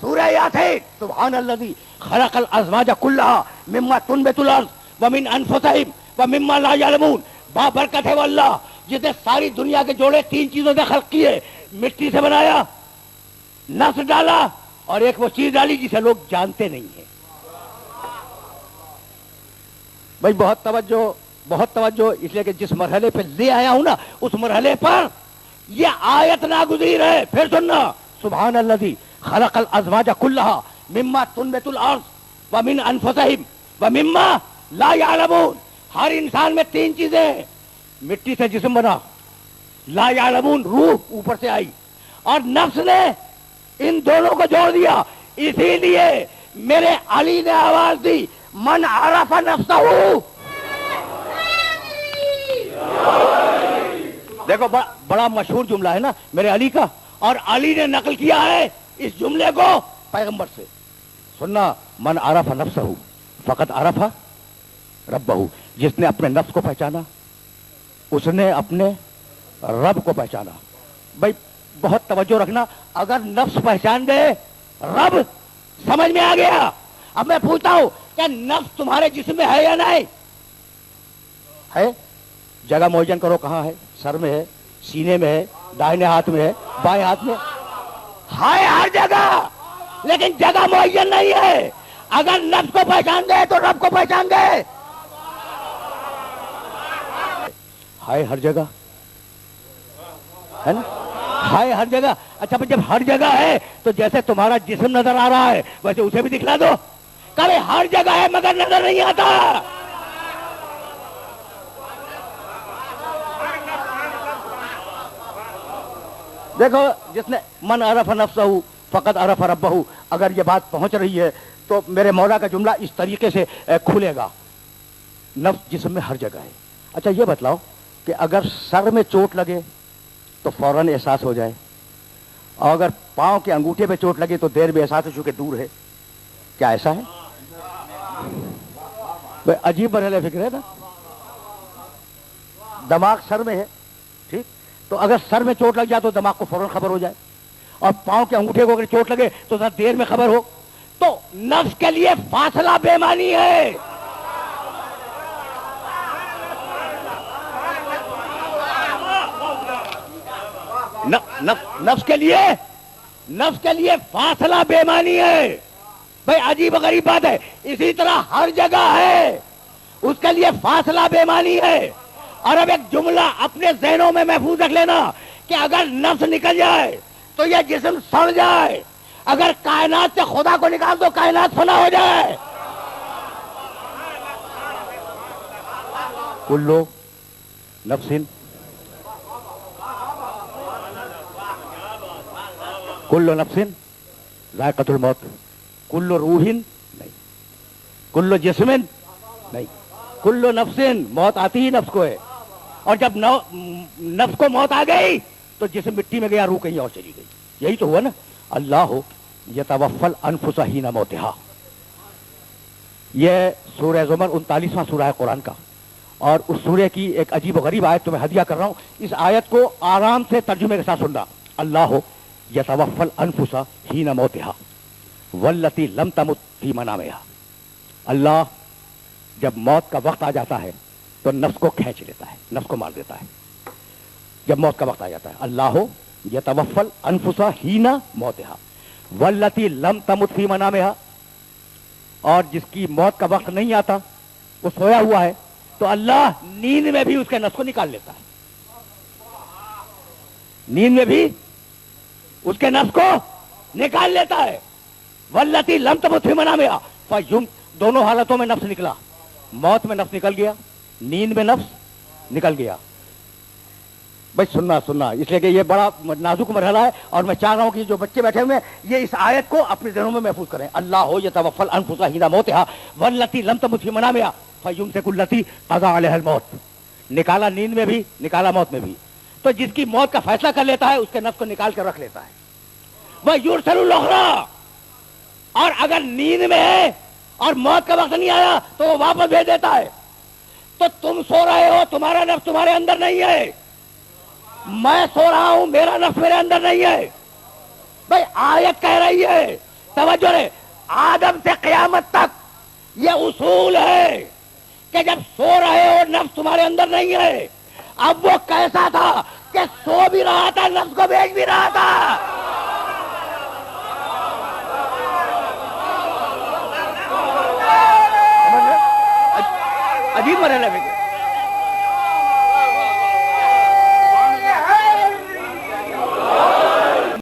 سورہ یاسین سبحان الذی خلق الازواج کلها مما تنبت الارض ومن انفسهم ومما لا يعلمون. بابرکت ہے وہ اللہ جس نے ساری دنیا کے جوڑے 3 چیزوں سے خلق کیے. مٹی سے بنایا, نفس ڈالا, اور ایک وہ چیز ڈالی جسے لوگ جانتے نہیں ہیں. بھائی بہت توجہ, اس لیے کہ جس مرحلے پہ لے آیا ہوں نا اس مرحلے پر یہ آیت ناگزیر ہے. پھر سننا, سبحان الذی خلق الازواج کلها مما تنبت الارض ومن انفسهم ومما لا يعلمون. ہر انسان میں 3 چیزیں ہیں. مٹی سے جسم بنا, لا يعلمون روح اوپر سے آئی, اور نفس نے ان دونوں کو جوڑ دیا. اسی لیے میرے علی نے آواز دی, من عرف نفسہ. دیکھو بڑا مشہور جملہ ہے نا میرے علی کا, اور علی نے نقل کیا ہے اس جملے کو پیغمبر سے. سننا, من عرف نفسہ فقط عرف ربہ. جس نے اپنے نفس کو پہچانا اس نے اپنے رب کو پہچانا. بھائی بہت توجہ رکھنا, اگر نفس پہچان گئے رب سمجھ میں آ گیا. اب میں پوچھتا ہوں کہ نفس تمہارے جسم میں ہے یا نہیں ہے؟ جگہ معین کرو, کہاں ہے؟ سر میں ہے, سینے میں ہے, دائیں ہاتھ میں ہے, بائیں ہاتھ میں ہے ہر جگہ, لیکن جگہ معین نہیں ہے. اگر نفس کو پہچان گئے تو رب کو پہچان گئے. ہے ہر جگہ, ہے نا, ہے ہر جگہ. اچھا جب ہر جگہ ہے تو جیسے تمہارا جسم نظر آ رہا ہے ویسے اسے بھی دکھلا دو. کبھی ہر جگہ ہے مگر نظر نہیں آتا. دیکھو, جس نے من عرف نفسہ فقط عرف ربہ, اگر یہ بات پہنچ رہی ہے تو میرے مولا کا جملہ اس طریقے سے کھلے گا. نفس جسم میں ہر جگہ ہے. اچھا یہ بتلاؤ کہ اگر سر میں چوٹ لگے تو فوراً احساس ہو جائے, اور اگر پاؤں کے انگوٹھے پہ چوٹ لگے تو دیر میں احساس ہو چکے دور ہے. کیا ایسا ہے؟ عجیب مرحلہ فکر ہے نا. دماغ سر میں ہے, ٹھیک, تو اگر سر میں چوٹ لگ جائے تو دماغ کو فوراً خبر ہو جائے, اور پاؤں کے انگوٹھے کو اگر چوٹ لگے تو ذرا دیر میں خبر ہو. تو نفس کے لیے فاصلہ بے معنی ہے. نفس کے لیے فاصلہ بے معنی ہے. بھائی عجیب غریب بات ہے. اسی طرح ہر جگہ ہے, اس کے لیے فاصلہ بے معنی ہے. اور اب ایک جملہ اپنے ذہنوں میں محفوظ رکھ لینا کہ اگر نفس نکل جائے تو یہ جسم سڑ جائے. اگر کائنات سے خدا کو نکال دو کائنات فنا ہو جائے. کلو نفسن کلو نفسن ذائقۃ الموت, کلو روحن نہیں, کلو جسمن نہیں, کلو نفسن موت آتی ہی نفس کو ہے. اور جب نفس کو موت آ گئی تو جسم مٹی میں گیا, روح کہیں اور چلی گئی. یہی تو ہوا نا, اللہ یتوفی الانفس حین موتہا. یہ سورہ زمر 39واں سورہ ہے قرآن کا, اور اس سورہ کی ایک عجیب و غریب آیت تمہیں ہدیہ کر رہا ہوں. اس آیت کو آرام سے ترجمے کے ساتھ سننا. اللہ یتوفی الانفس حین موتہا واللتی لم تمت فی منامہا. اللہ جب موت کا وقت آ جاتا ہے تو نفس کو کھینچ لیتا ہے, نفس کو مار دیتا ہے. جب موت کا وقت آ جاتا ہے, اللہ یتوفی الانفس حین موتہا واللتی لم تمت فی منامہا, اور جس کی موت کا وقت نہیں آتا وہ سویا ہوا ہے تو اللہ نیند میں بھی اس کے نفس کو نکال لیتا ہے. نیند میں بھی اس کے نفس کو نکال لیتا ہے. واللتی لم تمت فی منامہا فیم, دونوں حالتوں میں نفس نکلا. موت میں نفس نکل گیا, نیند میں نفس نکل گیا. بھائی سننا, اس لیے کہ یہ بڑا نازک مرحلہ ہے, اور میں چاہ رہا ہوں کہ جو بچے بیٹھے ہوئے ہیں یہ اس آیت کو اپنے ذہنوں میں محفوظ کریں. اللہ یتوفی الانفس حین موتہا واللتی لم تمت فی منامہا فیمسک التی قضی علیہا الموت. نکالا نیند میں بھی, نکالا موت میں بھی. تو جس کی موت کا فیصلہ کر لیتا ہے اس کے نفس کو نکال کر رکھ لیتا ہے. وَیُرْسِلُ الْأُخْرَىٰ, اور اگر نیند میں ہے اور موت کا وقت نہیں آیا تو وہ واپس بھیج دیتا ہے. تو تم سو رہے ہو, تمہارا نفس تمہارے اندر نہیں ہے. میں سو رہا ہوں, میرا نفس میرے اندر نہیں ہے. بھائی آیت کہہ رہی ہے توجہ رہے، آدم سے قیامت تک یہ اصول ہے کہ جب سو رہے ہو نفس تمہارے اندر نہیں ہے. اب وہ کیسا تھا کہ سو بھی رہا تھا، نفس کو بیچ بھی رہا تھا. عجیب مرحلہ ہے.